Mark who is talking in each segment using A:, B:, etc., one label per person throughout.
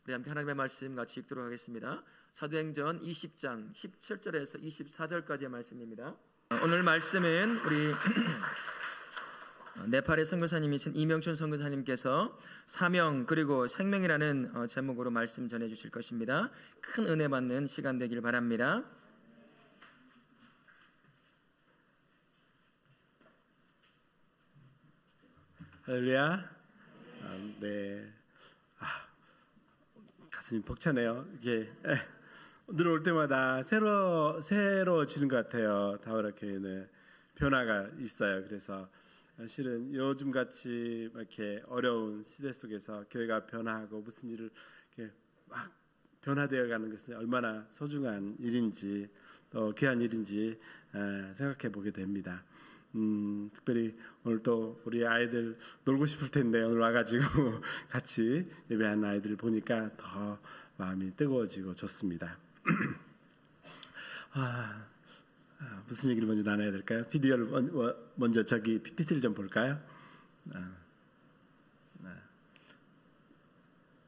A: 우리 함께 하나님의 말씀 같이 읽도록 하겠습니다. 사도행전 20장 17절에서 24절까지의 말씀입니다. 오늘 말씀은 우리 네팔의 선교사님이신 이명춘 선교사님께서 사명 그리고 생명이라는 제목으로 말씀 전해 주실 것입니다. 큰 은혜 받는 시간 되길 바랍니다.
B: 할렐루야. 네. 가슴이 벅차네요. 이게 들어올 때마다 새로워지는 것 같아요. 다우라교회는 변화가 있어요. 그래서 사실은 요즘 같이 이렇게 어려운 시대 속에서 교회가 변화하고 무슨 일을 이렇게 막 변화되어 가는 것은 얼마나 소중한 일인지 또 귀한 일인지 생각해 보게 됩니다. 특별히 오늘 또 우리 아이들 놀고 싶을 텐데 오늘 와가지고 같이 예배하는 아이들을 보니까 더 마음이 뜨거워지고 좋습니다. 무슨 얘기를 먼저 나눠야 될까요? 비디오를 먼저 저기 PPT를 좀 볼까요?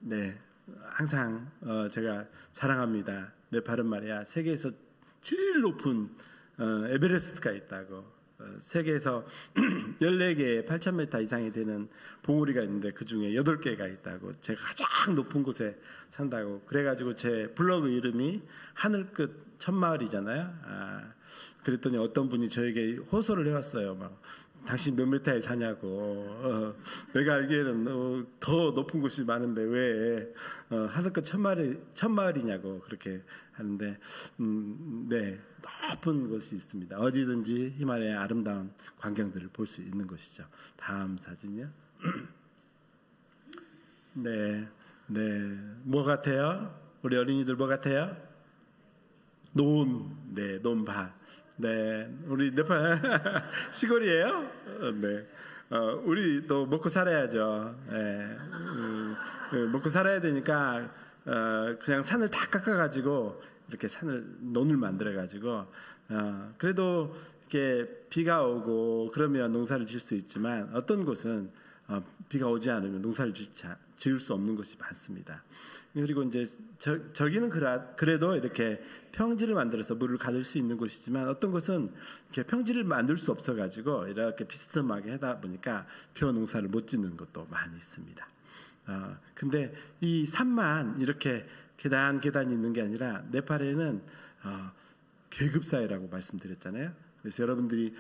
B: 네, 항상 제가 자랑합니다. 네팔은 말이야 세계에서 제일 높은 에베레스트가 있다고. 세계에서 14개의 8,000m 이상이 되는 봉우리가 있는데 그 중에 8개가 있다고. 제가 가장 높은 곳에 산다고. 그래가지고 제 블로그 이름이 하늘끝 천마을이잖아요. 그랬더니 어떤 분이 저에게 호소를 해왔어요. 막 당신 몇 미터에 사냐고. 내가 알기에는 더 높은 곳이 많은데 왜 하늘끝 천마을이냐고 그렇게 하는데 네, 높은 곳이 있습니다. 어디든지 히말라야의 아름다운 광경들을 볼 수 있는 곳이죠. 다음 사진이요. 네, 뭐 같아요? 우리 어린이들 뭐 같아요? 논밭. 네, 우리 네팔 시골이에요? 네, 우리도 먹고 살아야죠. 네, 먹고 살아야 되니까 그냥 산을 다 깎아가지고 이렇게 논을 만들어가지고 그래도 이렇게 비가 오고 그러면 농사를 지을 수 있지만 어떤 곳은 비가 오지 않으면 농사를 지을 수 없는 곳이 많습니다. 그리고 이제 저기는 그래도 이렇게 평지를 만들어서 물을 가둘 수 있는 곳이지만 어떤 곳은 이렇게 평지를 만들 수 없어가지고 이렇게 비스듬하게 하다 보니까 벼 농사를 못 짓는 것도 많이 있습니다. 근데 이 산만 이렇게 계단이 있는 게 아니라 네팔에는 계급사회라고 말씀드렸잖아요. 그래서 여러분들이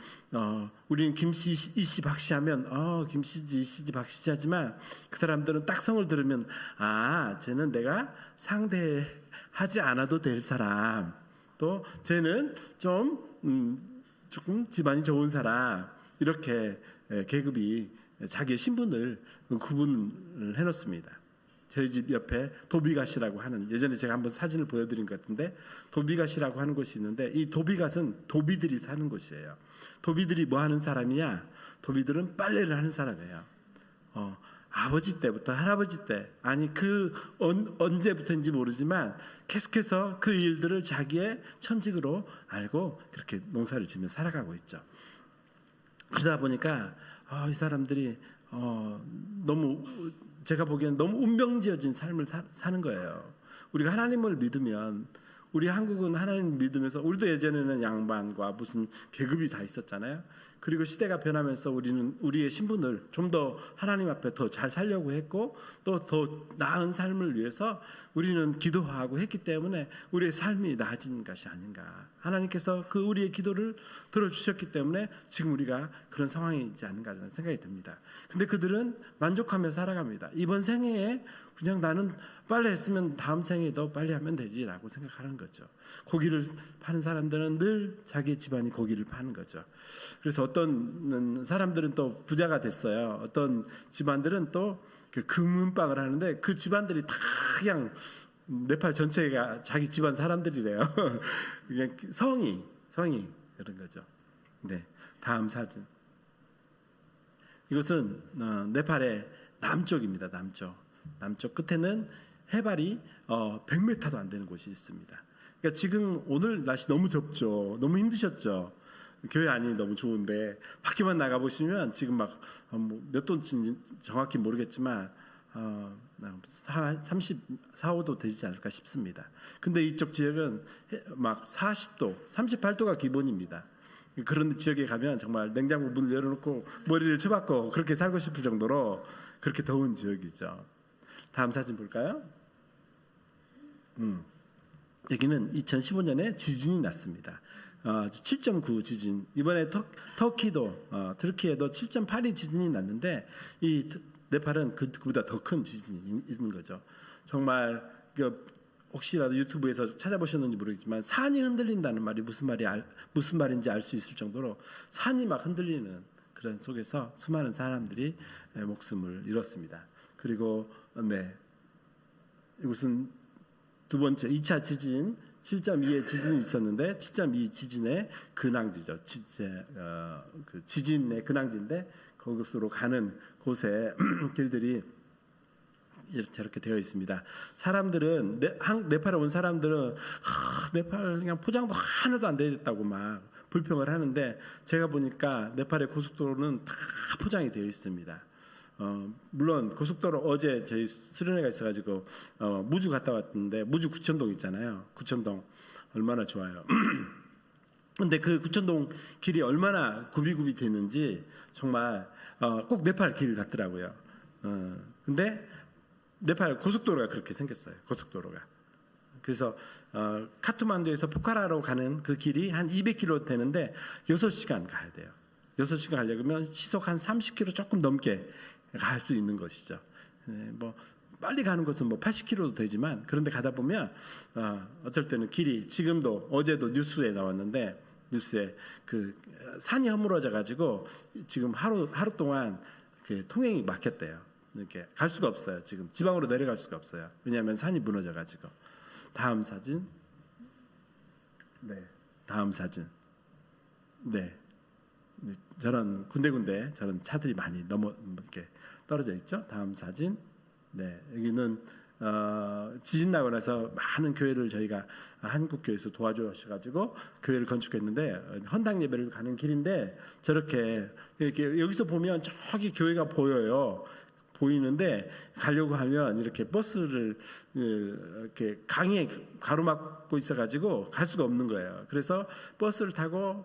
B: 우리는 김씨, 이씨, 박씨 하면 김씨지, 이씨지, 박씨지 하지만 그 사람들은 딱 성을 들으면 쟤는 내가 상대하지 않아도 될 사람, 또 쟤는 조금 집안이 좋은 사람, 이렇게 계급이 자기의 신분을 구분을 해놓습니다. 저희 집 옆에 도비갓이라고 하는, 예전에 제가 한번 사진을 보여드린 것 같은데 도비갓이라고 하는 곳이 있는데 이 도비갓은 도비들이 사는 곳이에요. 도비들이 뭐 하는 사람이냐? 도비들은 빨래를 하는 사람이에요. 아버지 때부터 할아버지 때, 아니 언제부터인지 모르지만 계속해서 그 일들을 자기의 천직으로 알고 그렇게 농사를 지으며 살아가고 있죠. 그러다 보니까 이 사람들이 너무, 제가 보기에는 너무 운명지어진 삶을 사는 거예요. 우리가 하나님을 믿으면, 우리 한국은 하나님을 믿으면서, 우리도 예전에는 양반과 무슨 계급이 다 있었잖아요. 그리고 시대가 변하면서 우리는 우리의 신분을 좀 더 하나님 앞에 더 잘 살려고 했고, 또 더 나은 삶을 위해서 우리는 기도하고 했기 때문에 우리의 삶이 나아진 것이 아닌가. 하나님께서 그 우리의 기도를 들어주셨기 때문에 지금 우리가 그런 상황이지 않은가라는 생각이 듭니다. 근데 그들은 만족하며 살아갑니다. 이번 생애에 그냥 나는 빨리 했으면 다음 생에도 빨리 하면 되지라고 생각하는 거죠. 고기를 파는 사람들은 늘 자기 집안이 고기를 파는 거죠. 그래서 어떤 사람들은 또 부자가 됐어요. 어떤 집안들은 또 그 금은방을 하는데 그 집안들이 다 그냥 네팔 전체가 자기 집안 사람들이래요. 그냥 성이 그런 거죠. 네, 다음 사진. 이것은 네팔의 남쪽입니다. 남쪽 끝에는 해발이 100m도 안 되는 곳이 있습니다. 그러니까 지금 오늘 날씨 너무 덥죠. 너무 힘드셨죠. 교회 안이 너무 좋은데 밖에만 나가 보시면 지금 막 몇 도인지 정확히 모르겠지만 34, 5도 되지 않을까 싶습니다. 근데 이쪽 지역은 막 40도, 38도가 기본입니다. 그런 지역에 가면 정말 냉장고 문을 열어놓고 머리를 쳐박고 그렇게 살고 싶을 정도로 그렇게 더운 지역이죠. 다음 사진 볼까요? 여기는 2015년에 지진이 났습니다. 7.9 지진. 이번에 터키에도 7.8이 지진이 났는데 이 네팔은 그보다 더 큰 지진이 있는 거죠. 정말 혹시라도 유튜브에서 찾아보셨는지 모르겠지만 산이 흔들린다는 말이 무슨 말인지 알 수 있을 정도로 산이 막 흔들리는 그런 속에서 수많은 사람들이 목숨을 잃었습니다. 그리고 이것은 두 번째 2차 지진 7.2의 지진이 있었는데 7.2 지진의 근황지죠. 그 지진의 근황지인데 그곳으로 가는 곳에 길들이 저렇게 되어 있습니다. 사람들은 네팔에 온 사람들은 네팔 그냥 포장도 하나도 안 되었다고 막 불평을 하는데 제가 보니까 네팔의 고속도로는 다 포장이 되어 있습니다. 물론 고속도로 어제 저희 수련회가 있어가지고 무주 갔다 왔는데 무주 구천동 있잖아요. 구천동 얼마나 좋아요. 근데 그 구천동 길이 얼마나 굽이굽이 되는지 정말 꼭 네팔 길 같더라고요. 근데 네팔 고속도로가 그렇게 생겼어요. 고속도로가. 그래서 카트만두에서 포카라로 가는 그 길이 한 200km 되는데 6시간 가야 돼요. 6시간 가려면 시속 한 30km 조금 넘게 갈 수 있는 것이죠. 뭐 빨리 가는 것은 뭐 80km도 되지만 그런데 가다 보면 어쩔 때는 길이 지금도 어제도 뉴스에 나왔는데 뉴스에 그 산이 허물어져 가지고 지금 하루 동안 그 통행이 막혔대요. 이렇게 갈 수가 없어요. 지금 지방으로 내려갈 수가 없어요. 왜냐하면 산이 무너져 가지고. 다음 사진. 다음 사진. 저런 군데군데 저런 차들이 많이 이렇게 떨어져 있죠. 다음 사진. 여기는 지진 나고 나서 많은 교회를 저희가 한국교회에서 도와주셔가지고 교회를 건축했는데 헌당 예배를 가는 길인데 저렇게 이렇게 여기서 보면 저기 교회가 보이는데 가려고 하면 이렇게 버스를 이렇게 강에 가로막고 있어가지고 갈 수가 없는 거예요. 그래서 버스를 타고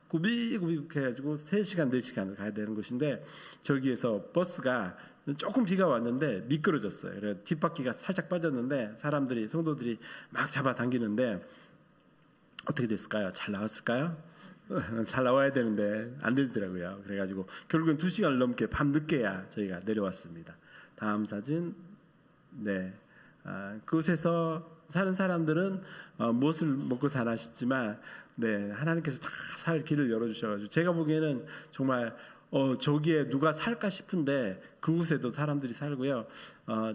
B: 구비구비 해가지고 3시간 4시간을 가야 되는 곳인데 저기에서 버스가 조금 비가 왔는데 미끄러졌어요. 그래서 뒷바퀴가 살짝 빠졌는데 성도들이 막 잡아당기는데 어떻게 됐을까요? 잘 나왔을까요? 잘 나와야 되는데 안 되더라고요. 그래가지고 결국은 2시간을 넘게 밤늦게야 저희가 내려왔습니다. 다음 사진. 그곳에서 사는 사람들은 무엇을 먹고 사나 싶지만 하나님께서 다 살 길을 열어주셔가지고 제가 보기에는 정말 저기에 누가 살까 싶은데 그곳에도 사람들이 살고요.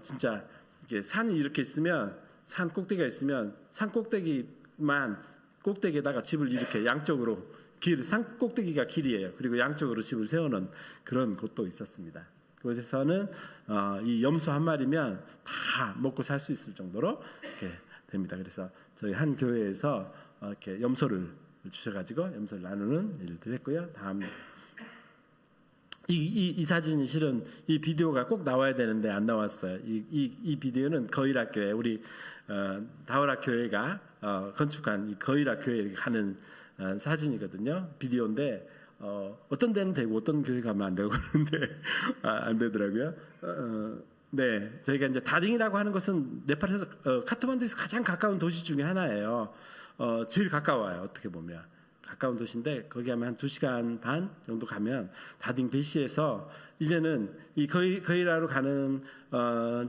B: 진짜 이게 산이 이렇게 있으면 산 꼭대기가 있으면 산 꼭대기에다가 집을 이렇게 양쪽으로 산 꼭대기가 길이에요. 그리고 양쪽으로 집을 세우는 그런 곳도 있었습니다. 그곳에서는 이 염소 한 마리면 다 먹고 살 수 있을 정도로 이렇게 됩니다. 그래서 저희 한 교회에서 이렇게 염소를 주셔가지고 염소를 나누는 일도 했고요. 다음 이 사진이 실은 이 비디오가 꼭 나와야 되는데 안 나왔어요. 이 비디오는 거일학 교회 우리 다월학 교회가 건축한 이 거일학 교회에 가는 사진이거든요. 비디오인데 어떤 데는 되고 어떤 교회 가면 안 되고 그러는데 안 되더라고요. 저희가 이제 다딩이라고 하는 것은 네팔에서 카트만두에서 가장 가까운 도시 중에 하나예요. 제일 가까워요. 어떻게 보면 가까운 도시인데 거기 하면 한 2시간 반 정도 가면 다딩 베시에서 이제는 이 거이라로 가는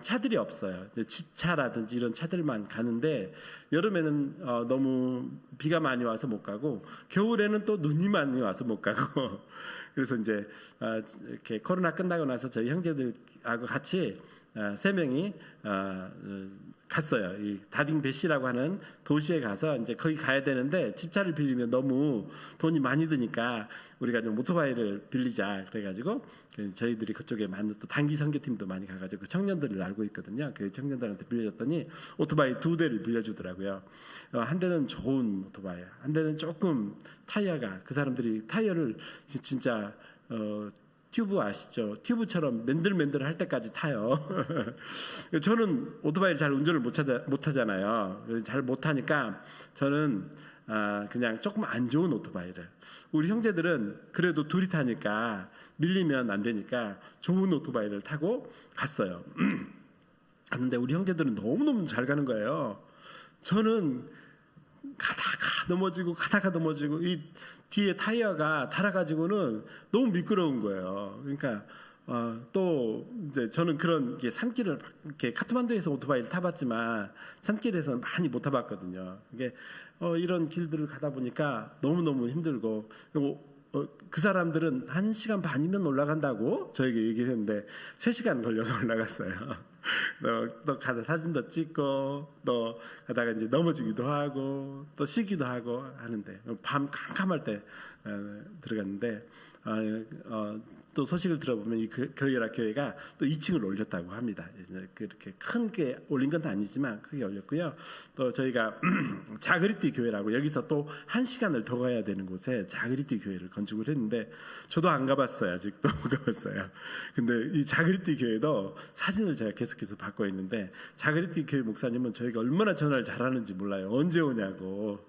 B: 차들이 없어요. 집차라든지 이런 차들만 가는데 여름에는 너무 비가 많이 와서 못 가고 겨울에는 또 눈이 많이 와서 못 가고 그래서 이제 이렇게 코로나 끝나고 나서 저희 형제들하고 같이 3명이 갔어요. 이 다딩 베시라고 하는 도시에 가서 이제 거기 가야 되는데 집차를 빌리면 너무 돈이 많이 드니까 우리가 좀 오토바이를 빌리자 그래가지고 저희들이 그쪽에 많은 또 단기 선교팀도 많이 가가지고 청년들을 알고 있거든요. 그 청년들한테 빌려줬더니 오토바이 2대를 빌려주더라고요. 한 대는 좋은 오토바이, 한 대는 조금 타이어가 그 사람들이 타이어를 진짜 튜브 아시죠? 튜브처럼 맨들맨들 할 때까지 타요. 저는 오토바이를 잘 운전을 못 하잖아요. 잘 못하니까 저는 그냥 조금 안 좋은 오토바이를, 우리 형제들은 그래도 둘이 타니까 밀리면 안 되니까 좋은 오토바이를 타고 갔어요. 갔는데 우리 형제들은 너무너무 잘 가는 거예요. 저는 가다가 넘어지고 이 뒤에 타이어가 닳아가지고는 너무 미끄러운 거예요. 그러니까 또 이제 저는 그런 게 산길을 이렇게 카트만두에서 오토바이를 타봤지만 산길에서는 많이 못 타봤거든요. 이게 이런 길들을 가다 보니까 너무 힘들고, 그 사람들은 1시간 반이면 올라간다고 저에게 얘기를 했는데 3시간 걸려서 올라갔어요. 너 가다 사진도 찍고, 또 가다가 이제 넘어지기도 하고, 또 쉬기도 하고 하는데, 밤 캄캄할 때 들어갔는데, 또 소식을 들어보면 이 교회라 교회가 또 2층을 올렸다고 합니다. 그렇게 큰 게 올린 건 아니지만 크게 올렸고요. 또 저희가 자그리띠 교회라고, 여기서 또 1시간을 더 가야 되는 곳에 자그리띠 교회를 건축을 했는데, 저도 안 가봤어요. 아직도 못 가봤어요. 근데 이 자그리띠 교회도 사진을 제가 계속해서 받고 있는데, 자그리띠 교회 목사님은 저희가 얼마나 전화를 잘하는지 몰라요. 언제 오냐고,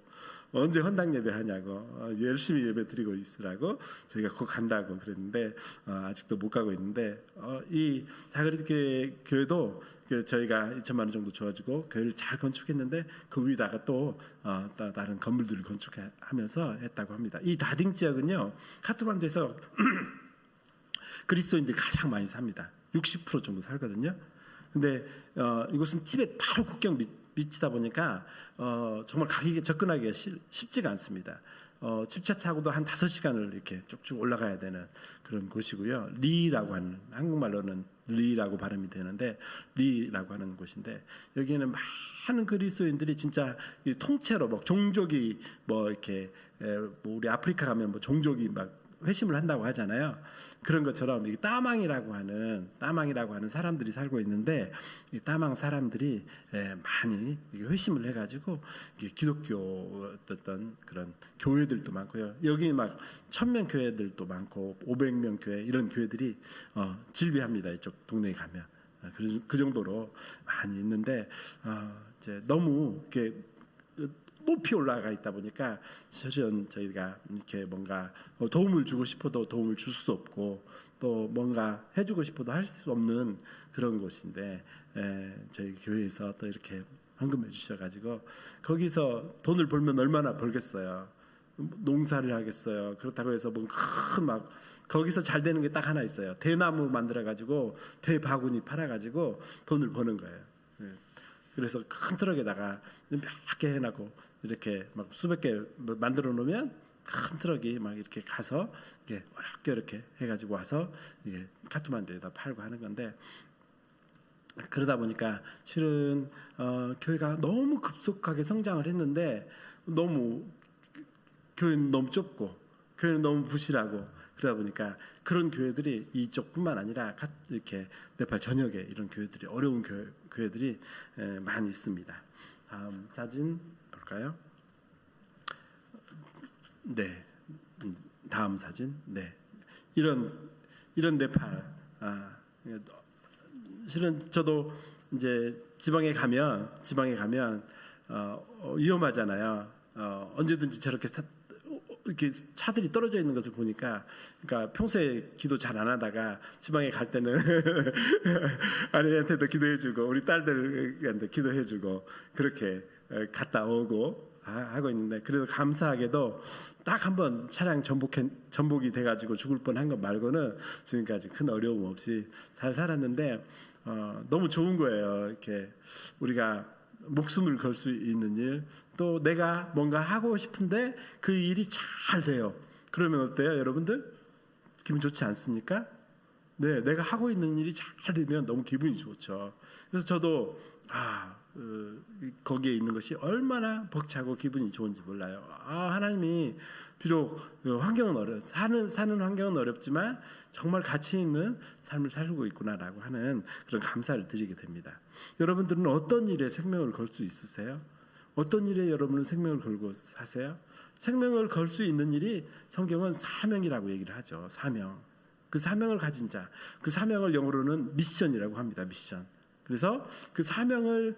B: 언제 헌당 예배 하냐고, 열심히 예배 드리고 있으라고 저희가 곧 간다고 그랬는데 아직도 못 가고 있는데, 이 자그리띠 교회도 저희가 2천만 원 정도 줘가지고 교회를 잘 건축했는데, 그 위에다가 또 다른 건물들을 건축하면서 했다고 합니다. 이 다딩 지역은요, 카트만두에서 그리스도인들이 가장 많이 삽니다. 60% 정도 살거든요. 근데 이곳은 티베트 바로 국경 밑이다 보니까 정말 접근하기가 쉽지가 않습니다. 집차 타고도 한 5시간을 이렇게 쭉쭉 올라가야 되는 그런 곳이고요. 리라고 하는, 한국말로는 리라고 발음이 되는데, 리라고 하는 곳인데, 여기에는 많은 그리스도인들이 진짜 이 통째로 뭐 종족이 뭐 이렇게 뭐 우리 아프리카 가면 뭐 종족이 막 회심을 한다고 하잖아요. 그런 것처럼 이 따망이라고 하는 사람들이 살고 있는데, 이 따망 사람들이 많이 회심을 해가지고 기독교 어떤 그런 교회들도 많고요. 여기 막 1000명 교회들도 많고 500명 교회, 이런 교회들이 질비합니다. 이쪽 동네에 가면 그 정도로 많이 있는데, 이제 너무 이렇게 높이 올라가 있다 보니까 실은 저희가 이렇게 뭔가 도움을 주고 싶어도 도움을 줄 수 없고, 또 뭔가 해주고 싶어도 할 수 없는 그런 곳인데, 저희 교회에서 또 이렇게 헌금해 주셔가지고, 거기서 돈을 벌면 얼마나 벌겠어요. 농사를 하겠어요. 그렇다고 해서 뭐 큰 막 거기서 잘 되는 게 딱 하나 있어요. 대나무 만들어가지고 대바구니 팔아가지고 돈을 버는 거예요. 그래서 큰 트럭에다가 몇 개 해놓고 이렇게 막 수백 개 만들어 놓으면 큰 트럭이 막 이렇게 가서 이렇게 어렵게 이렇게 해가지고 와서 이게 카트만두에다 팔고 하는 건데, 그러다 보니까 실은 교회가 너무 급속하게 성장을 했는데, 너무 교회는 너무 좁고 교회는 너무 부실하고, 그러다 보니까 그런 교회들이 이쪽뿐만 아니라 이렇게 네팔 전역에 이런 교회들이, 어려운 교회들이 많이 있습니다. 다음 사진 볼까요? 네, 다음 사진. 네, 이런 네팔. 실은 저도 이제 지방에 가면 위험하잖아요. 언제든지 저렇게 이렇게 차들이 떨어져 있는 것을 보니까, 그러니까 평소에 기도 잘 안 하다가 지방에 갈 때는 아내한테도 기도해주고 우리 딸들한테 기도해주고 그렇게 갔다 오고 하고 있는데, 그래도 감사하게도 딱 한 번 차량 전복이 돼가지고 죽을 뻔한 것 말고는 지금까지 큰 어려움 없이 잘 살았는데, 너무 좋은 거예요. 이렇게 우리가 목숨을 걸 수 있는 일, 또 내가 뭔가 하고 싶은데 그 일이 잘 돼요. 그러면 어때요, 여러분들? 기분 좋지 않습니까? 네, 내가 하고 있는 일이 잘 되면 너무 기분이 좋죠. 그래서 저도 거기에 있는 것이 얼마나 벅차고 기분이 좋은지 몰라요. 하나님이 비록 환경은 사는 환경은 어렵지만 정말 가치 있는 삶을 살고 있구나라고 하는 그런 감사를 드리게 됩니다. 여러분들은 어떤 일에 생명을 걸 수 있으세요? 어떤 일에 여러분은 생명을 걸고 사세요? 생명을 걸 수 있는 일이 성경은 사명이라고 얘기를 하죠. 사명. 그 사명을 가진 자, 그 사명을 영어로는 미션이라고 합니다. 미션. 그래서 그 사명을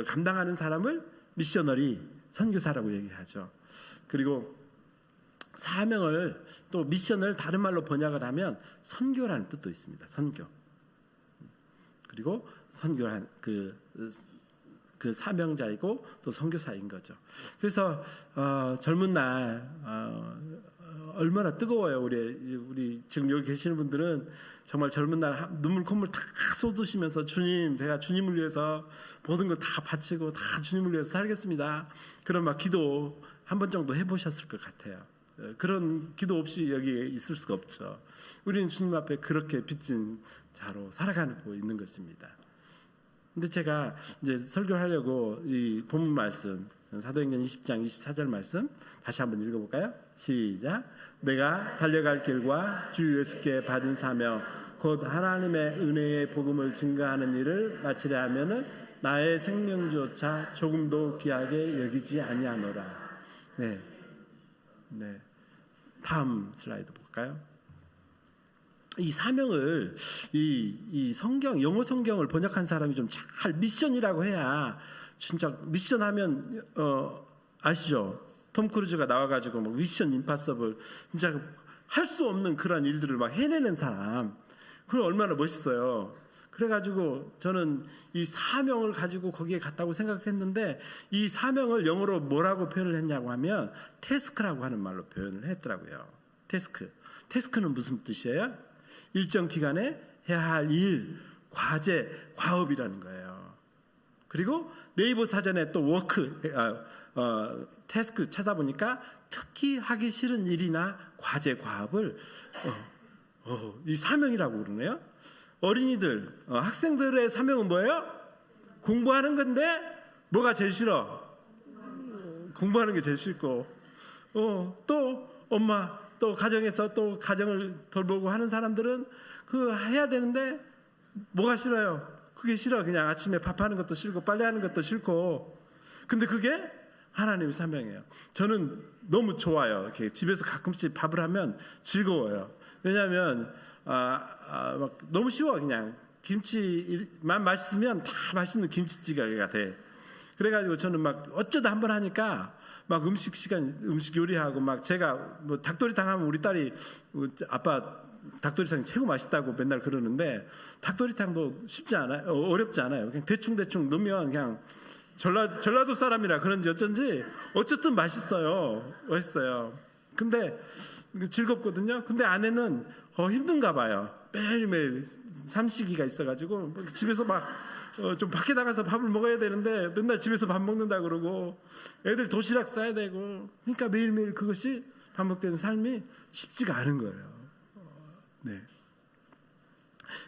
B: 감당하는 사람을 미셔너리, 선교사라고 얘기하죠. 그리고 사명을 또 미션을 다른 말로 번역을 하면 선교라는 뜻도 있습니다. 선교. 그리고 선교란 그 사명자이고 또 선교사인 거죠. 그래서 젊은 날 얼마나 뜨거워요. 우리 지금 여기 계시는 분들은 정말 젊은 날 눈물 콧물 다 쏟으시면서 주님, 제가 주님을 위해서 모든 걸 다 바치고 다 주님을 위해서 살겠습니다. 그런 막 기도 한 번 정도 해보셨을 것 같아요. 그런 기도 없이 여기에 있을 수가 없죠. 우리는 주님 앞에 그렇게 빚진 자로 살아가고 있는 것입니다. 근데 제가 이제 설교하려고 이 본문 말씀 사도행전 20장 24절 말씀 다시 한번 읽어볼까요? 시작. 내가 달려갈 길과 주 예수께 받은 사명 곧 하나님의 은혜의 복음을 증거하는 일을 마치려 하면은 나의 생명조차 조금도 귀하게 여기지 아니하노라. 네. 다음 슬라이드 볼까요? 이 사명을 이 성경 영어 성경을 번역한 사람이 좀 잘 미션이라고 해야 진짜 미션하면 아시죠? 톰 크루즈가 나와가지고 막 미션 임파서블 진짜 할 수 없는 그런 일들을 막 해내는 사람, 그건 얼마나 멋있어요. 그래가지고 저는 이 사명을 가지고 거기에 갔다고 생각했는데 이 사명을 영어로 뭐라고 표현을 했냐고 하면 태스크라고 하는 말로 표현을 했더라고요. 태스크는 무슨 뜻이에요? 일정 기간에 해야 할 일, 과제, 과업이라는 거예요. 그리고 네이버 사전에 또 태스크 찾아보니까 특히 하기 싫은 일이나 과제, 과업을 이 사명이라고 그러네요. 어린이들, 학생들의 사명은 뭐예요? 공부하는 건데 뭐가 제일 싫어? 공부하는 게 제일 싫고 또 엄마 또 가정에서 또 가정을 돌보고 하는 사람들은 그거 해야 되는데 뭐가 싫어요? 그게 싫어. 그냥 아침에 밥하는 것도 싫고 빨래하는 것도 싫고. 근데 그게 하나님의 사명이에요. 저는 너무 좋아요. 이렇게 집에서 가끔씩 밥을 하면 즐거워요. 왜냐하면 막 너무 쉬워. 그냥 김치만 맛있으면 다 맛있는 김치찌개가 돼. 그래가지고 저는 막 어쩌다 한번 하니까 막 음식 요리하고 막 제가 뭐 닭도리탕 하면 우리 딸이 아빠 닭도리탕이 최고 맛있다고 맨날 그러는데 닭도리탕도 쉽지 않아요. 어렵지 않아요. 그냥 대충 넣으면 그냥 전라도 사람이라 그런지 어쩐지 어쨌든 맛있어요. 근데 즐겁거든요. 근데 아내는 힘든가 봐요. 매일매일 삼시기가 있어가지고 집에서 막 좀 밖에 나가서 밥을 먹어야 되는데 맨날 집에서 밥 먹는다 그러고 애들 도시락 싸야 되고 그러니까 매일매일 그것이 반복되는 삶이 쉽지가 않은 거예요. 네.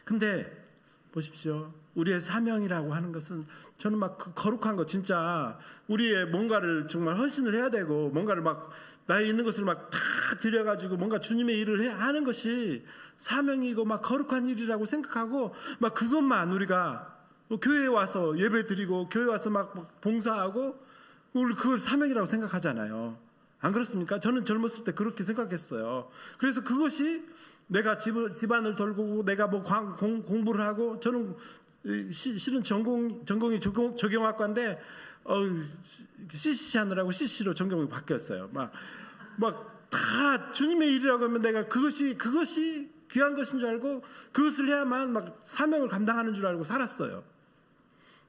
B: 근데 보십시오. 우리의 사명이라고 하는 것은 저는 막 그 거룩한 거 진짜 우리의 뭔가를 정말 헌신을 해야 되고 뭔가를 막 나에 있는 것을 막 다 들여가지고 뭔가 주님의 일을 하는 것이 사명이고 막 거룩한 일이라고 생각하고 막 그것만 우리가 교회에 와서 예배 드리고 교회 와서 막 봉사하고 우리 그걸 사명이라고 생각하잖아요. 안 그렇습니까? 저는 젊었을 때 그렇게 생각했어요. 그래서 그것이 내가 집안을 돌보고 내가 뭐 공부를 하고 저는 실은 전공이 조경학과인데 CCC 하느라고 CC로 전공이 바뀌었어요. 막 다 주님의 일이라고 하면 내가 그것이 귀한 것인 줄 알고 그것을 해야만 막 사명을 감당하는 줄 알고 살았어요.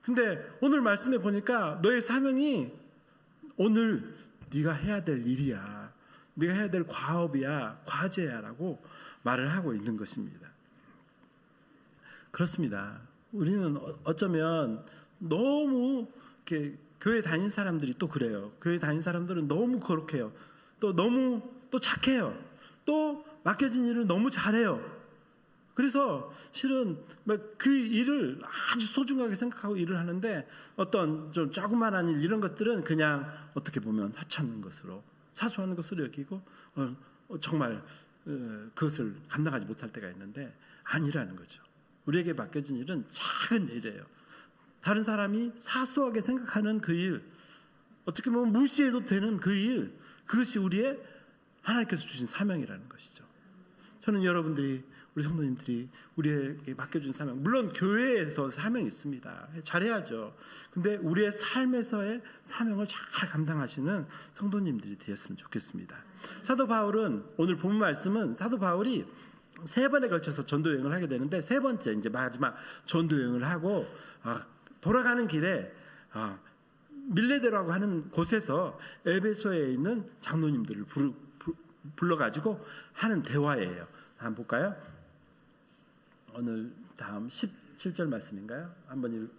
B: 근데 오늘 말씀에 보니까 너의 사명이 오늘 네가 해야 될 일이야. 네가 해야 될 과업이야. 과제야라고 말을 하고 있는 것입니다. 그렇습니다. 우리는 어쩌면 너무 이렇게 교회 다닌 사람들이 또 그래요. 교회 다닌 사람들은 너무 거룩해요. 또 너무 또 착해요. 또 맡겨진 일을 너무 잘해요. 그래서 실은 그 일을 아주 소중하게 생각하고 일을 하는데 어떤 좀 조그만한 일 이런 것들은 그냥 어떻게 보면 하찮은 것으로 사소한 것으로 여기고 정말 그것을 감당하지 못할 때가 있는데 아니라는 거죠. 우리에게 맡겨진 일은 작은 일이에요. 다른 사람이 사소하게 생각하는 그 일, 어떻게 보면 무시해도 되는 그 일, 그것이 우리의 하나님께서 주신 사명이라는 것이죠. 저는 여러분들이 우리 성도님들이 우리에게 맡겨준 사명, 물론 교회에서 사명이 있습니다. 잘해야죠. 근데 우리의 삶에서의 사명을 잘 감당하시는 성도님들이 되었으면 좋겠습니다. 사도 바울은, 오늘 본 말씀은 사도 바울이 3번에 걸쳐서 전도 여행을 하게 되는데, 3번째 이제 마지막 전도 여행을 하고 돌아가는 길에 밀레데라고 하는 곳에서 에베소에 있는 장로님들을 불러가지고 하는 대화예요. 한번 볼까요? 오늘 다음 17절 말씀인가요? 한번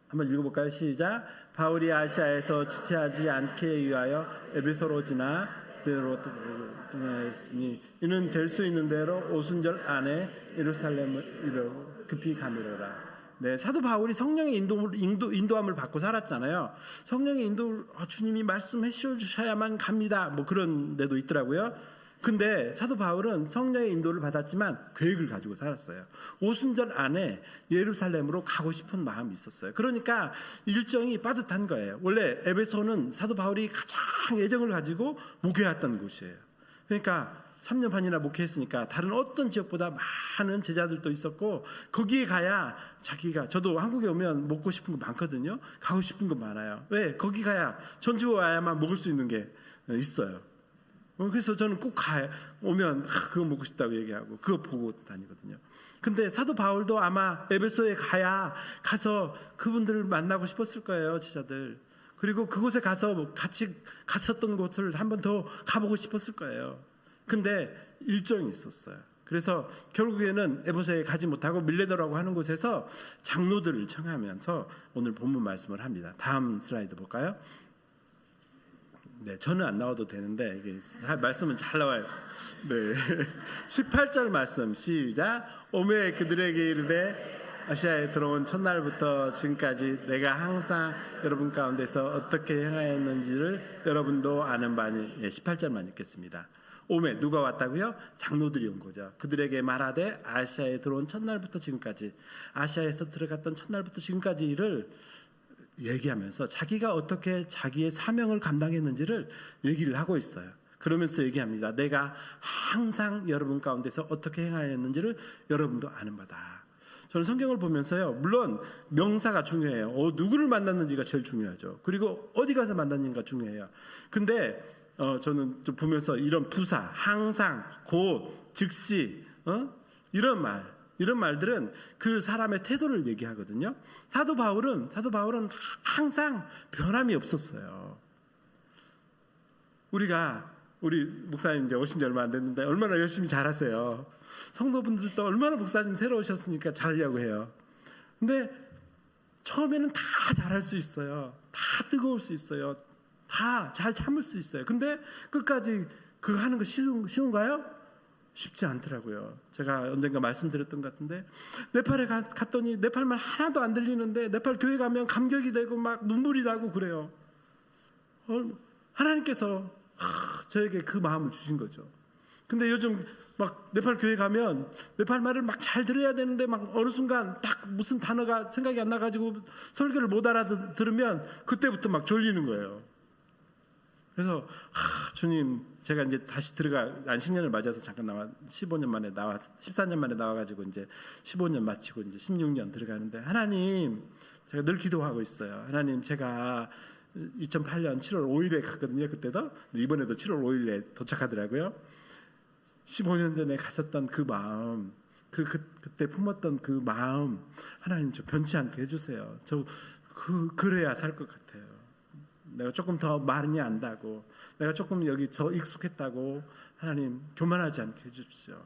B: 읽어볼까요? 시작. 바울이 아시아에서 지체하지 않게 위하여 에베소로 지나 대로 떠나였으니 이는 될 수 있는 대로 오순절 안에 예루살렘을 이루고 급히 가미로라. 네, 사도 바울이 성령의 인도함을 받고 살았잖아요. 성령의 인도를 주님이 말씀해 주셔야만 갑니다. 뭐 그런 데도 있더라고요. 근데 사도 바울은 성령의 인도를 받았지만 계획을 가지고 살았어요. 오순절 안에 예루살렘으로 가고 싶은 마음이 있었어요. 그러니까 일정이 빠듯한 거예요. 원래 에베소는 사도 바울이 가장 애정을 가지고 목회했던 곳이에요. 그러니까 3년 반이나 목회했으니까 다른 어떤 지역보다 많은 제자들도 있었고, 거기에 가야 저도 한국에 오면 먹고 싶은 거 많거든요. 가고 싶은 거 많아요. 왜? 거기 가야, 전주 와야만 먹을 수 있는 게 있어요. 그래서 저는 꼭 오면 그거 먹고 싶다고 얘기하고 그거 보고 다니거든요. 근데 사도 바울도 아마 에베소에 가서 그분들을 만나고 싶었을 거예요, 제자들. 그리고 그곳에 가서 같이 갔었던 곳을 한 번 더 가보고 싶었을 거예요. 근데 일정이 있었어요. 그래서 결국에는 에베소에 가지 못하고 밀레도라고 하는 곳에서 장로들을 청하면서 오늘 본문 말씀을 합니다. 다음 슬라이드 볼까요? 네, 저는 안 나와도 되는데 이게 말씀은 잘 나와요. 네, 18절 말씀 시작. 오매 그들에게 이르되 아시아에 들어온 첫날부터 지금까지 내가 항상 여러분 가운데서 어떻게 행하였는지를 여러분도 아는 바니. 18절만 읽겠습니다. 오매, 누가 왔다고요? 장로들이 온 거죠. 그들에게 말하되 아시아에 들어온 첫날부터 지금까지, 아시아에서 들어갔던 첫날부터 지금까지를 얘기하면서 자기가 어떻게 자기의 사명을 감당했는지를 얘기를 하고 있어요. 그러면서 얘기합니다. 내가 항상 여러분 가운데서 어떻게 행하였는지를 여러분도 아는 바다. 저는 성경을 보면서요, 물론 명사가 중요해요. 누구를 만났는지가 제일 중요하죠. 그리고 어디 가서 만났는지가 중요해요. 근데 저는 좀 보면서 이런 부사, 항상, 곧, 즉시, 이런 말들은 그 사람의 태도를 얘기하거든요. 사도 바울은 항상 변함이 없었어요. 우리 목사님 이제 오신 지 얼마 안 됐는데 얼마나 열심히 잘하세요. 성도분들도 얼마나 목사님 새로 오셨으니까 잘하려고 해요. 근데 처음에는 다 잘할 수 있어요. 다 뜨거울 수 있어요. 다 잘 참을 수 있어요. 근데 끝까지 그거 하는 거 쉬운가요? 쉽지 않더라고요. 제가 언젠가 말씀드렸던 것 같은데, 네팔에 갔더니 네팔말 하나도 안 들리는데 네팔 교회 가면 감격이 되고 막 눈물이 나고 그래요. 하나님께서 저에게 그 마음을 주신 거죠. 근데 요즘 막 네팔 교회 가면 네팔 말을 막 잘 들어야 되는데 막 어느 순간 딱 무슨 단어가 생각이 안 나가지고 설교를 못 알아들으면 그때부터 막 졸리는 거예요. 그래서 주님, 제가 이제 다시 안식년을 맞아서 잠깐 14년 만에 나와가지고 이제 15년 마치고 이제 16년 들어가는데, 하나님, 제가 늘 기도하고 있어요. 하나님, 제가 2008년 7월 5일에 갔거든요. 그때도 이번에도 7월 5일에 도착하더라고요. 15년 전에 갔었던 그 마음, 그때 품었던 그 마음, 하나님 저 변치 않게 해주세요. 그래야 살 것 같아요. 내가 조금 더 많이 안다고, 내가 조금 여기 더 익숙했다고 하나님 교만하지 않게 해주십시오.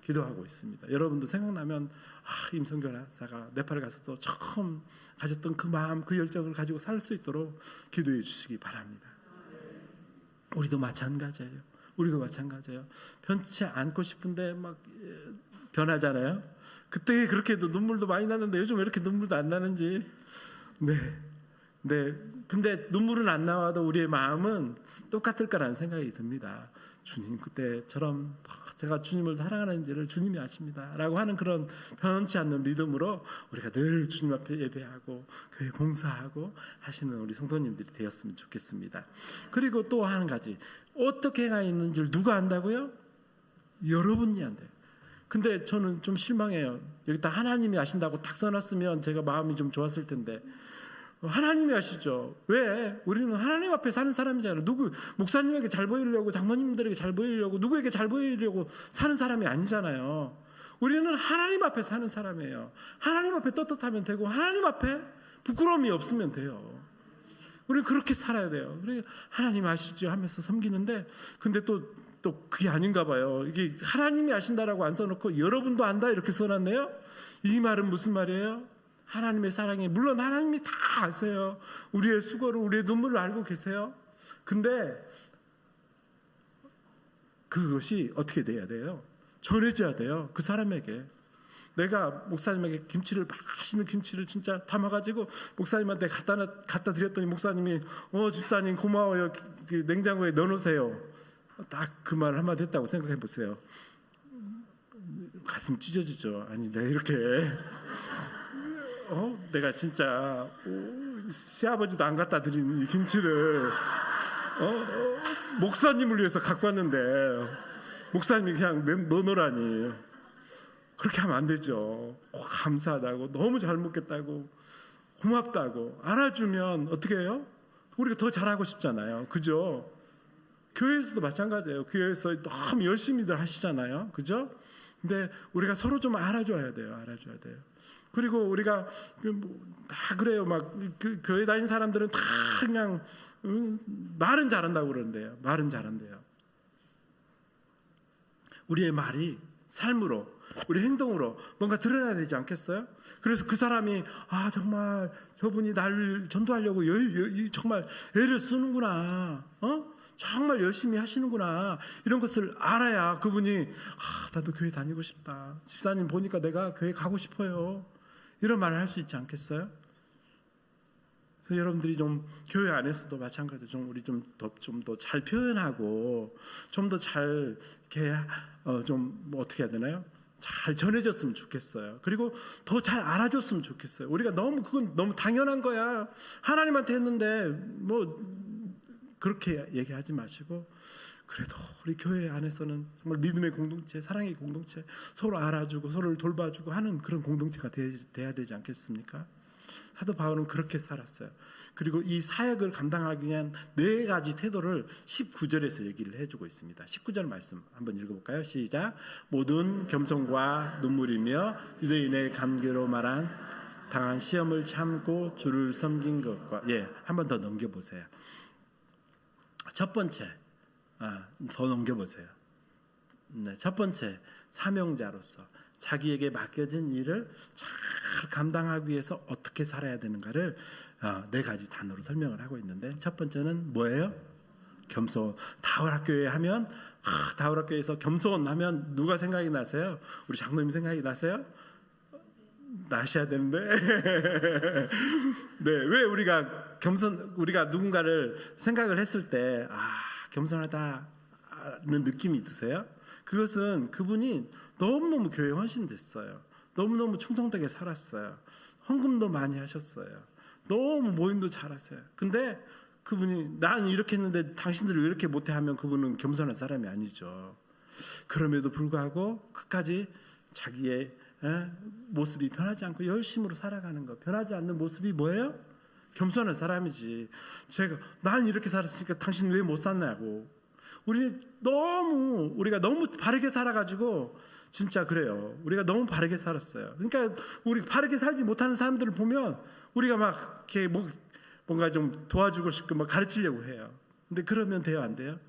B: 기도하고 있습니다. 여러분도 생각나면 임성교사가 네팔에 가서도 처음 가졌던 그 마음, 그 열정을 가지고 살 수 있도록 기도해 주시기 바랍니다. 우리도 마찬가지예요. 변치 않고 싶은데 막 변하잖아요. 그때 그렇게도 눈물도 많이 났는데 요즘 왜 이렇게 눈물도 안 나는지. 네. 근데 눈물은 안 나와도 우리의 마음은 똑같을 거라는 생각이 듭니다. 주님, 그때처럼 제가 주님을 사랑하는지를 주님이 아십니다 라고 하는 그런 변치 않는 믿음으로 우리가 늘 주님 앞에 예배하고 교회 봉사하고 하시는 우리 성도님들이 되었으면 좋겠습니다. 그리고 또 한 가지, 어떻게 행하였는지를 누가 안다고요? 여러분이 안돼요. 근데 저는 좀 실망해요. 여기다 하나님이 아신다고 딱 써놨으면 제가 마음이 좀 좋았을 텐데 하나님이 아시죠. 왜? 우리는 하나님 앞에 사는 사람이잖아요. 누구 목사님에게 잘 보이려고, 장로님들에게 잘 보이려고, 누구에게 잘 보이려고 사는 사람이 아니잖아요. 우리는 하나님 앞에 사는 사람이에요. 하나님 앞에 떳떳하면 되고 하나님 앞에 부끄러움이 없으면 돼요. 우리 그렇게 살아야 돼요. 그래 하나님 아시죠 하면서 섬기는데, 근데 또 그게 아닌가 봐요. 이게 하나님이 아신다라고 안 써놓고 여러분도 안다 이렇게 써놨네요. 이 말은 무슨 말이에요? 하나님의 사랑이, 물론 하나님이 다 아세요. 우리의 수고를, 우리의 눈물을 알고 계세요. 근데 그것이 어떻게 돼야 돼요? 전해져야 돼요. 그 사람에게. 내가 목사님에게 맛있는 김치를 진짜 담아가지고 목사님한테 갖다 드렸더니 목사님이 집사님 고마워요. 그 냉장고에 넣어놓으세요. 딱 그 말 한마디 했다고 생각해 보세요. 가슴 찢어지죠. 아니 내가 이렇게 내가 진짜 시아버지도 안 갖다 드린 이 김치를 목사님을 위해서 갖고 왔는데 목사님이 그냥 넣어놓으라니. 그렇게 하면 안 되죠. 감사하다고, 너무 잘 먹겠다고, 고맙다고 알아주면 어떻게 해요? 우리가 더 잘하고 싶잖아요. 그죠? 교회에서도 마찬가지예요. 교회에서 너무 열심히들 하시잖아요. 그죠? 근데 우리가 서로 좀 알아줘야 돼요. 알아줘야 돼요. 그리고 우리가 다 그래요. 막 그 교회 다니는 사람들은 다 그냥 말은 잘한다고 그러는데요. 말은 잘한대요. 우리의 말이 삶으로, 우리 행동으로 뭔가 드러나야 되지 않겠어요? 그래서 그 사람이 정말 저분이 나를 전도하려고 정말 애를 쓰는구나, 정말 열심히 하시는구나, 이런 것을 알아야 그분이 나도 교회 다니고 싶다, 집사님 보니까 내가 교회 가고 싶어요, 이런 말을 할 수 있지 않겠어요? 그래서 여러분들이 좀 교회 안에서도 마찬가지로 좀 우리 좀 더 잘 표현하고 좀 더 잘 이렇게 좀 어떻게 해야 되나요? 잘 전해졌으면 좋겠어요. 그리고 더 잘 알아줬으면 좋겠어요. 우리가 그건 너무 당연한 거야, 하나님한테 했는데 그렇게 얘기하지 마시고, 그래도 우리 교회 안에서는 정말 믿음의 공동체, 사랑의 공동체, 서로 알아주고 서로를 돌봐주고 하는 그런 공동체가 돼야 되지 않겠습니까? 사도 바울은 그렇게 살았어요. 그리고 이 사역을 감당하기 위한 4가지 태도를 19절에서 얘기를 해주고 있습니다. 19절 말씀 한번 읽어볼까요? 시작. 모든 겸손과 눈물이며 유대인의 감개로 말한 당한 시험을 참고 주를 섬긴 것과, 한 번 더 넘겨보세요. 첫 번째, 더 넘겨보세요. 첫 번째, 사명자로서 자기에게 맡겨진 일을 잘 감당하기 위해서 어떻게 살아야 되는가를 4가지 단어로 설명을 하고 있는데, 첫 번째는 뭐예요? 겸손. 다울학교에 하면 다울학교에서 겸손 하면 누가 생각이 나세요? 우리 장로님 생각이 나세요? 나셔야 되는데 네, 왜 우리가 누군가를 생각을 했을 때 겸손하다는 느낌이 드세요? 그것은 그분이 너무너무 교회에 헌신됐어요. 너무너무 충성되게 살았어요. 헌금도 많이 하셨어요. 너무 모임도 잘하세요. 근데 그분이 난 이렇게 했는데 당신들이 왜 이렇게 못해 하면 그분은 겸손한 사람이 아니죠. 그럼에도 불구하고 끝까지 자기의 모습이 변하지 않고 열심으로 살아가는 것. 변하지 않는 모습이 뭐예요? 겸손한 사람이지. 난 이렇게 살았으니까 당신 왜 못 살냐고. 우리가 너무 바르게 살아가지고, 진짜 그래요. 우리가 너무 바르게 살았어요. 그러니까 우리 바르게 살지 못하는 사람들을 보면 우리가 막 이렇게 뭔가 좀 도와주고 싶고 막 가르치려고 해요. 근데 그러면 돼요, 안 돼요?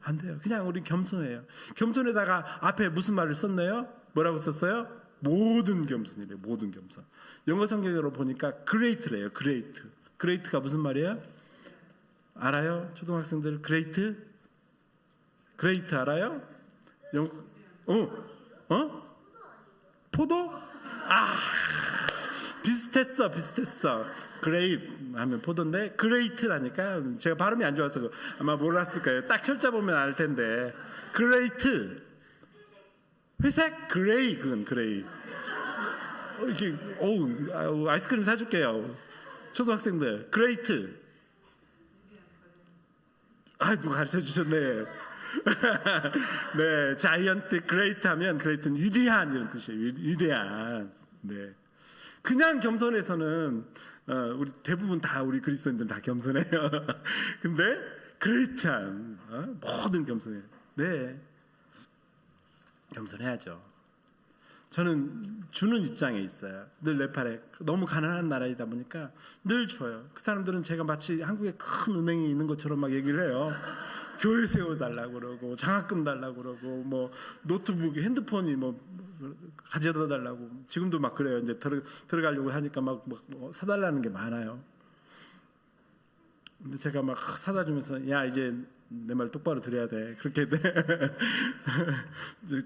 B: 안 돼요. 그냥 우리 겸손해요. 겸손에다가 앞에 무슨 말을 썼나요? 뭐라고 썼어요? 모든 겸손이래요. 모든 겸손. 영어 성경으로 보니까 great래요. great. great가 무슨 말이에요? 알아요? 초등학생들 great? great 알아요? 포도? 비슷했어. grape 하면 포도인데 great라니까 제가 발음이 안 좋아서 아마 몰랐을 거예요. 딱 철자 보면 알 텐데. great. 회색? 그레이. 그건 그레이. 이렇게 아이스크림 사줄게요. 초등학생들. great. 누가 가르쳐 주셨네. 네, 자이언트 그레이트 하면 그레이트는 위대한 이런 뜻이에요. 위대한. 네. 그냥 겸손해서는 우리 대부분 다 우리 그리스도인들은 다 겸손해요. 근데 그레이트한 모든 겸손해요. 네, 겸손해야죠. 저는 주는 입장에 있어요. 늘 네팔에 너무 가난한 나라이다 보니까 늘 줘요. 그 사람들은 제가 마치 한국에 큰 은행이 있는 것처럼 막 얘기를 해요. 교회 세워달라고 그러고 장학금 달라고 그러고 뭐 노트북, 핸드폰이 뭐 가져다 달라고 지금도 막 그래요. 이제 들어가려고 하니까 막 사달라는 게 많아요. 근데 제가 막 사다 주면서 야 이제 내 말 똑바로 들어야 돼. 그렇게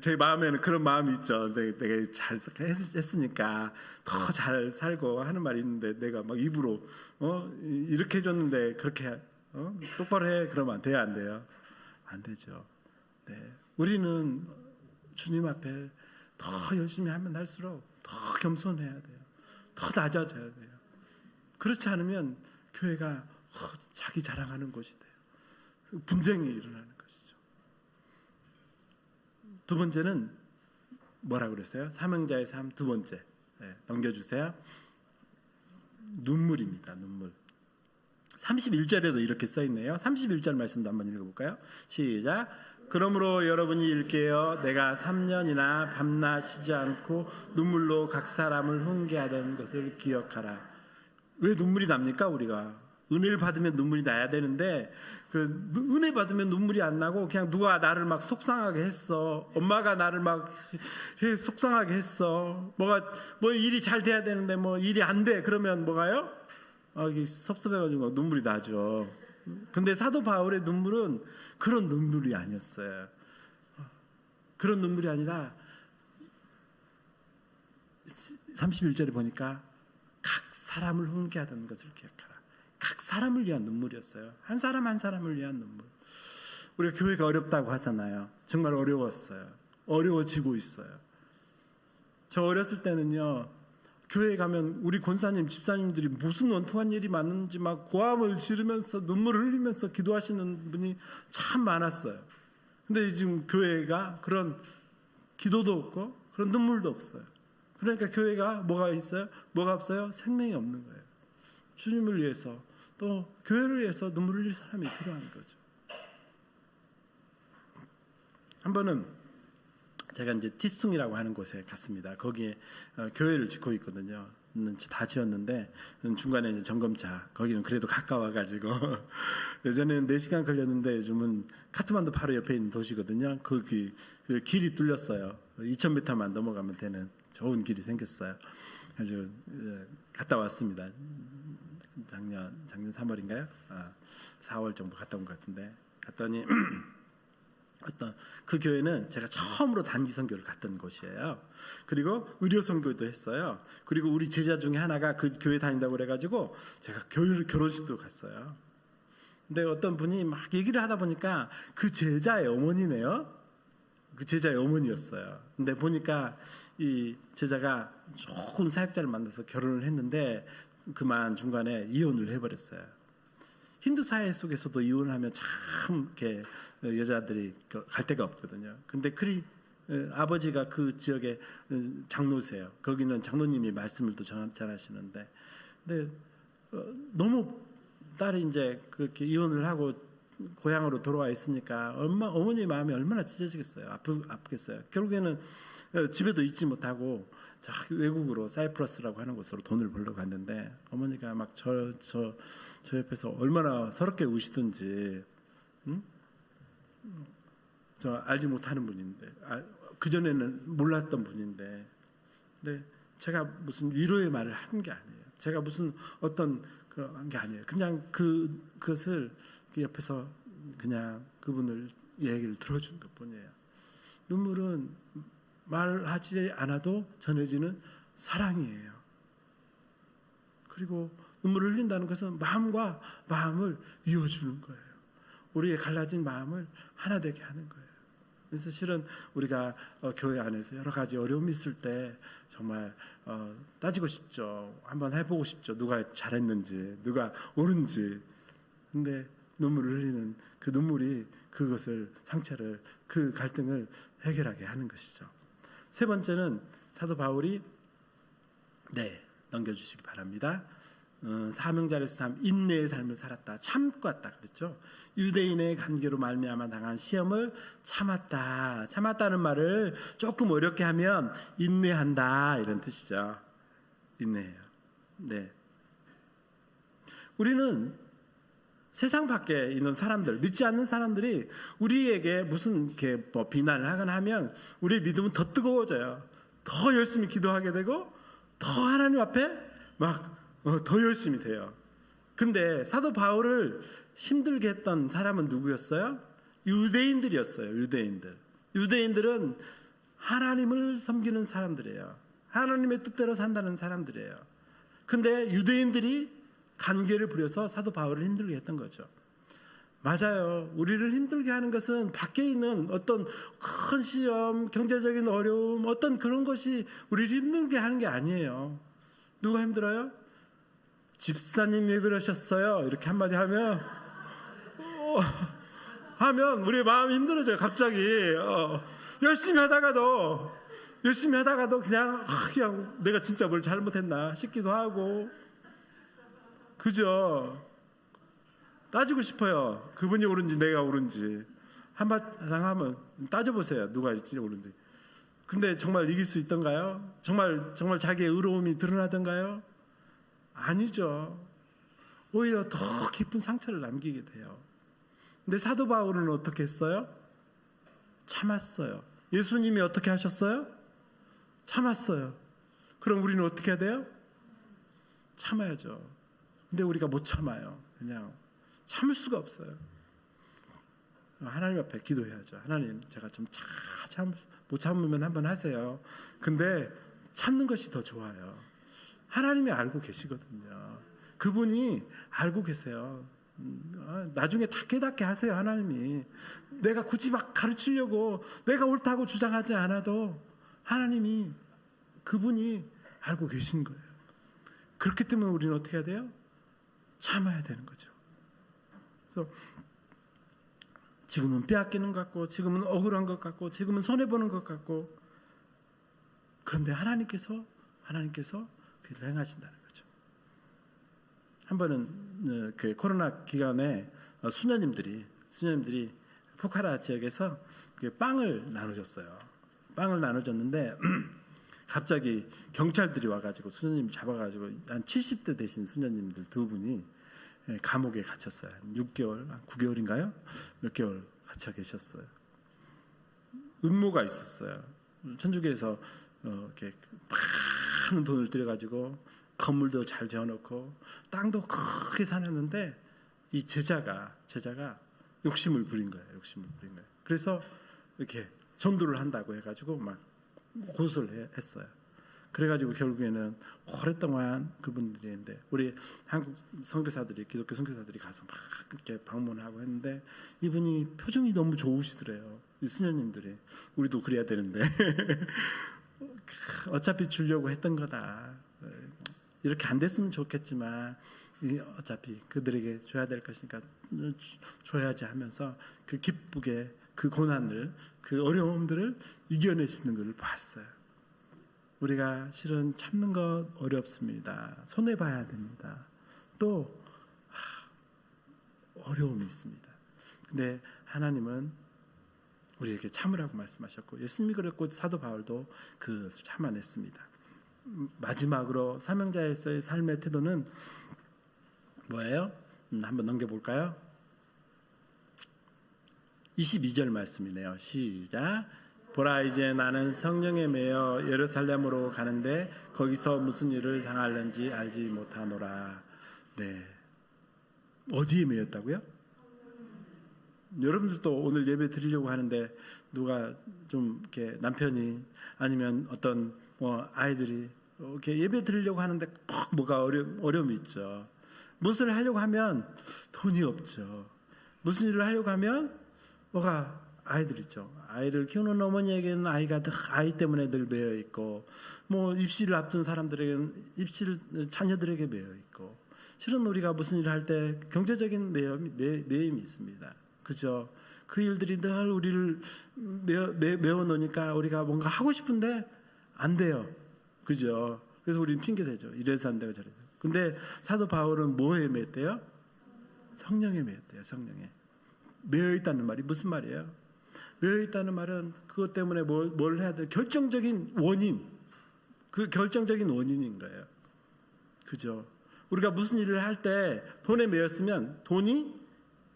B: 제 마음에는 그런 마음이 있죠. 내가 잘 했으니까 더 잘 살고 하는 말이 있는데 내가 막 입으로 이렇게 해줬는데 그렇게 똑바로 해 그러면 돼야 안 돼요? 안 되죠. 네. 우리는 주님 앞에 더 열심히 하면 할수록 더 겸손해야 돼요. 더 낮아져야 돼요. 그렇지 않으면 교회가 자기 자랑하는 곳이 돼요. 분쟁이 일어나는 것이죠. 두 번째는 뭐라고 그랬어요? 사명자의 삶 두 번째. 네, 넘겨주세요. 눈물입니다. 눈물. 31절에도 이렇게 써 있네요. 31절 말씀도 한번 읽어볼까요? 시작. 그러므로 여러분이 읽게요. 내가 3년이나 밤낮 쉬지 않고 눈물로 각 사람을 훈계하던 것을 기억하라. 왜 눈물이 납니까? 우리가 은혜를 받으면 눈물이 나야 되는데 그 은혜 받으면 눈물이 안 나고 그냥 누가 나를 막 속상하게 했어. 엄마가 나를 막 속상하게 했어. 뭐 일이 잘 돼야 되는데 뭐 일이 안 돼. 그러면 뭐가요? 이게 섭섭해가지고 눈물이 나죠. 근데 사도 바울의 눈물은 그런 눈물이 아니었어요. 그런 눈물이 아니라 31절에 보니까 각 사람을 훈계하던 것을 기억하라. 각 사람을 위한 눈물이었어요. 한 사람 한 사람을 위한 눈물. 우리가 교회가 어렵다고 하잖아요. 정말 어려웠어요. 어려워지고 있어요. 저 어렸을 때는요. 교회에 가면 우리 권사님, 집사님들이 무슨 원통한 일이 많은지 막 고함을 지르면서 눈물을 흘리면서 기도하시는 분이 참 많았어요. 근데 지금 교회가 그런 기도도 없고 그런 눈물도 없어요. 그러니까 교회가 뭐가 있어요? 뭐가 없어요? 생명이 없는 거예요. 주님을 위해서 또 교회를 위해서 눈물을 흘릴 사람이 필요한 거죠. 한 번은 제가 이제 티스퉁이라고 하는 곳에 갔습니다. 거기에 교회를 짓고 있거든요. 다 지었는데 중간에 이제 점검차 거기는 그래도 가까워가지고 예전에는 4시간 걸렸는데 요즘은 카트만두 바로 옆에 있는 도시거든요. 거기 길이 뚫렸어요. 2,000m만 넘어가면 되는 좋은 길이 생겼어요. 아주 갔다 왔습니다. 작년 3월인가요? 4월 정도 갔다 온 것 같은데 갔더니 그 교회는 제가 처음으로 단기 선교를 갔던 곳이에요. 그리고 의료 선교도 했어요. 그리고 우리 제자 중에 하나가 그 교회 다닌다고 그래가지고 제가 결혼식도 갔어요. 근데 어떤 분이 막 얘기를 하다 보니까 그 제자의 어머니네요. 그 제자의 어머니였어요. 근데 보니까 이 제자가 좋은 사역자를 만나서 결혼을 했는데 그만 중간에 이혼을 해버렸어요. 힌두 사회 속에서도 이혼하면 참 이렇게 여자들이 갈 데가 없거든요. 근데 아버지가 그 지역의 장로세요. 거기는 장로님이 말씀을 또 전하시는데, 근데 너무 딸이 이제 그렇게 이혼을 하고 고향으로 돌아와 있으니까 어머니 마음이 얼마나 찢어지겠어요. 아프겠어요. 결국에는 집에도 있지 못하고 외국으로 사이프러스라고 하는 곳으로 돈을 벌러 갔는데 어머니가 막 저 옆에서 얼마나 서럽게 우시든지, 저 알지 못하는 분인데 그 전에는 몰랐던 분인데, 근데 제가 무슨 위로의 말을 한 게 아니에요. 제가 무슨 어떤 그런 게 아니에요. 그냥 그것을 그 옆에서 그냥 그분을 얘기를 들어준 것뿐이에요. 눈물은 말하지 않아도 전해지는 사랑이에요. 그리고 눈물을 흘린다는 것은 마음과 마음을 이어주는 거예요. 우리의 갈라진 마음을 하나 되게 하는 거예요. 그래서 실은 우리가 교회 안에서 여러 가지 어려움이 있을 때 정말 따지고 싶죠. 한번 해보고 싶죠. 누가 잘했는지, 누가 옳은지. 근데 눈물을 흘리는 그 눈물이 그것을 상처를 그 갈등을 해결하게 하는 것이죠. 세 번째는 사도 바울이 넘겨주시기 바랍니다. 사명자로서 삶, 인내의 삶을 살았다. 참았다 그랬죠. 유대인의 관계로 말미암아 당한 시험을 참았다. 참았다는 말을 조금 어렵게 하면 인내한다 이런 뜻이죠. 인내해요. 네. 우리는 세상 밖에 있는 사람들, 믿지 않는 사람들이 우리에게 무슨 이렇게 뭐 비난을 하거나 하면 우리의 믿음은 더 뜨거워져요. 더 열심히 기도하게 되고 더 하나님 앞에 막 더 열심히 돼요. 근데 사도 바울을 힘들게 했던 사람은 누구였어요? 유대인들이었어요. 유대인들은 하나님을 섬기는 사람들이에요. 하나님의 뜻대로 산다는 사람들이에요. 근데 유대인들이 간계를 부려서 사도 바울을 힘들게 했던 거죠. 맞아요. 우리를 힘들게 하는 것은 밖에 있는 어떤 큰 시험, 경제적인 어려움, 어떤 그런 것이 우리를 힘들게 하는 게 아니에요. 누가 힘들어요? 집사님 왜 그러셨어요? 이렇게 한마디 하면 우리 마음이 힘들어져요. 갑자기 열심히 하다가도 그냥 내가 진짜 뭘 잘못했나 싶기도 하고, 그죠? 따지고 싶어요. 그분이 옳은지 내가 옳은지. 한바탕 하면 따져보세요. 누가 진짜 옳은지. 근데 정말 이길 수 있던가요? 정말 자기의 의로움이 드러나던가요? 아니죠. 오히려 더 깊은 상처를 남기게 돼요. 근데 사도 바울은 어떻게 했어요? 참았어요. 예수님이 어떻게 하셨어요? 참았어요. 그럼 우리는 어떻게 해야 돼요? 참아야죠. 근데 우리가 못 참아요. 그냥 참을 수가 없어요. 하나님 앞에 기도해야죠. 하나님, 제가 좀 못 참으면 한번 하세요. 근데 참는 것이 더 좋아요. 하나님이 알고 계시거든요. 그분이 알고 계세요. 나중에 다 깨닫게 하세요. 하나님이. 내가 굳이 막 가르치려고 내가 옳다고 주장하지 않아도 하나님이, 그분이 알고 계신 거예요. 그렇기 때문에 우리는 어떻게 해야 돼요? 참아야 되는 거죠. 그래서 지금은 빼앗기는 것 같고, 지금은 억울한 것 같고, 지금은 손해보는 것 같고, 그런데 하나님께서 그를 행하신다는 거죠. 한 번은 그 코로나 기간에 수녀님들이 포카라 지역에서 빵을 나눠줬어요. 빵을 나눠줬는데 갑자기 경찰들이 와가지고 수녀님 잡아가지고 한 70대 되신 수녀님들 두 분이 감옥에 갇혔어요. 6개월, 9개월인가요? 몇 개월 갇혀 계셨어요. 음모가 있었어요. 천주교에서 이렇게 많은 돈을 들여가지고 건물도 잘 지어놓고 땅도 크게 사놨는데 이 제자가 욕심을 부린 거예요. 그래서 이렇게 전도를 한다고 해가지고 막 고소를 했어요. 그래가지고 결국에는 오랫동안 그분들이 했는데, 우리 한국 선교사들이, 기독교 선교사들이 가서 막 이렇게 방문하고 했는데 이분이 표정이 너무 좋으시더래요. 이 수녀님들이. 우리도 그래야 되는데 어차피 주려고 했던 거다. 이렇게 안 됐으면 좋겠지만 어차피 그들에게 줘야 될 것이니까 줘야지 하면서 그 기쁘게 그 고난을, 그 어려움들을 이겨내시는 걸 봤어요. 우리가 실은 참는 것 어렵습니다. 손해봐야 됩니다. 또 어려움이 있습니다. 근데 하나님은 우리에게 참으라고 말씀하셨고, 예수님이 그랬고 사도 바울도 그것을 참아냈습니다. 마지막으로 사명자에서의 삶의 태도는 뭐예요? 한번 넘겨볼까요? 22절 말씀이네요. 시작. 보라, 이제 나는 성령에 매여 예루살렘으로 가는데 거기서 무슨 일을 당할는지 알지 못하노라. 네. 어디에 매였다고요? 여러분들도 오늘 예배 드리려고 하는데 누가 좀 이렇게 남편이 아니면 어떤 아이들이 이렇게 예배 드리려고 하는데 꼭 뭐가 어려움이 있죠. 무엇을 하려고 하면 돈이 없죠. 무슨 일을 하려고 하면 뭐가 아이들 있죠. 아이를 키우는 어머니에게는 아이가 아이 때문에 늘 매여 있고, 뭐 입시를 앞둔 사람들에게는 자녀들에게 매여 있고, 실은 우리가 무슨 일을 할 때 경제적인 매임이 있습니다. 그죠? 그 일들이 늘 우리를 메워 놓으니까 우리가 뭔가 하고 싶은데 안 돼요. 그죠? 그래서 우리는 핑계 대죠. 이래서 안 되고 저래서. 근데 사도 바울은 뭐에 매였대요? 성령에 매였대요. 성령에. 매여 있다는 말이 무슨 말이에요? 매여 있다는 말은 그것 때문에 뭘 해야 돼? 결정적인 원인. 그 결정적인 원인인 거예요. 그죠? 우리가 무슨 일을 할 때 돈에 매였으면 돈이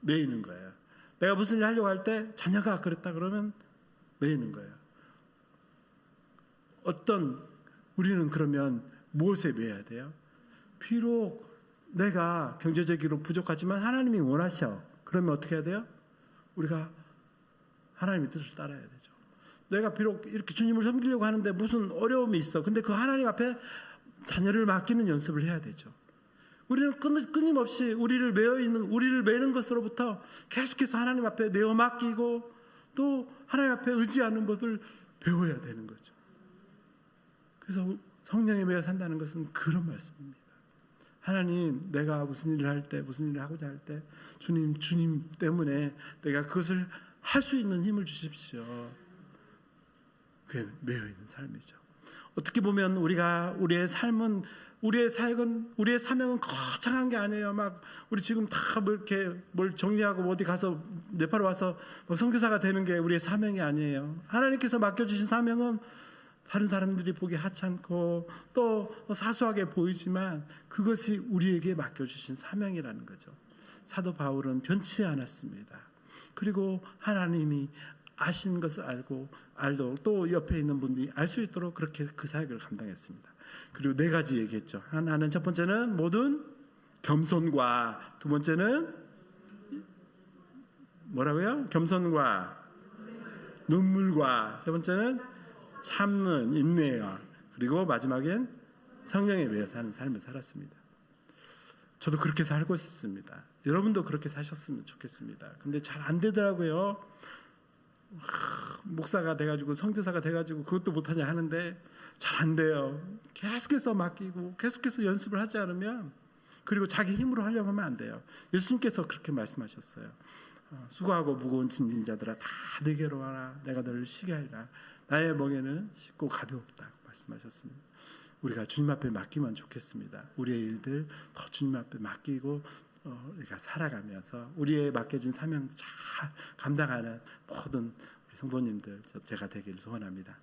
B: 매이는 거예요. 내가 무슨 일을 하려고 할 때 자녀가 그랬다 그러면 매이는 거예요. 우리는 그러면 무엇에 매여야 돼요? 비록 내가 경제적으로 부족하지만 하나님이 원하셔. 그러면 어떻게 해야 돼요? 우리가 하나님의 뜻을 따라야 되죠. 내가 비록 이렇게 주님을 섬기려고 하는데 무슨 어려움이 있어. 근데 그 하나님 앞에 자녀를 맡기는 연습을 해야 되죠. 우리는 끊임없이 우리를 매는 것으로부터 계속해서 하나님 앞에 내어 맡기고 또 하나님 앞에 의지하는 법을 배워야 되는 거죠. 그래서 성령에 매여 산다는 것은 그런 말씀입니다. 하나님, 내가 무슨 일을 할 때, 무슨 일을 하고자 할 때 주님 때문에 내가 그것을 할 수 있는 힘을 주십시오. 그게 매여 있는 삶이죠. 어떻게 보면 우리의 삶은, 우리의 사역은, 우리의 사명은 거창한 게 아니에요. 막 우리 지금 다 뭐 이렇게 뭘 정리하고 어디 가서 네팔 와서 선교사가 되는 게 우리의 사명이 아니에요. 하나님께서 맡겨주신 사명은 다른 사람들이 보기 하찮고 또 사소하게 보이지만 그것이 우리에게 맡겨주신 사명이라는 거죠. 사도 바울은 변치 않았습니다. 그리고 하나님이 아신 것을 알도 또 옆에 있는 분들이 알 수 있도록 그렇게 그 사역을 감당했습니다. 그리고 4가지 얘기했죠. 하나는 첫 번째는 모든 겸손과, 두 번째는 뭐라고요? 겸손과 눈물과, 세 번째는 참는 인내와, 그리고 마지막엔 성령에 매여 사는 삶을 살았습니다. 저도 그렇게 살고 싶습니다. 여러분도 그렇게 사셨으면 좋겠습니다. 근데 잘 안 되더라고요. 목사가 돼가지고 선교사가 돼가지고 그것도 못하냐 하는데 잘 안 돼요. 계속해서 맡기고 계속해서 연습을 하지 않으면, 그리고 자기 힘으로 하려고 하면 안 돼요. 예수님께서 그렇게 말씀하셨어요. 수고하고 무거운 짐진 자들아 다 내게로 와라. 내가 너를 쉬게 하리라. 나의 멍에는 쉽고 가볍다 말씀하셨습니다. 우리가 주님 앞에 맡기면 좋겠습니다. 우리의 일들 더 주님 앞에 맡기고 우리가 살아가면서 우리의 맡겨진 사명 잘 감당하는 모든 우리 성도님들 제가 되기를 소원합니다.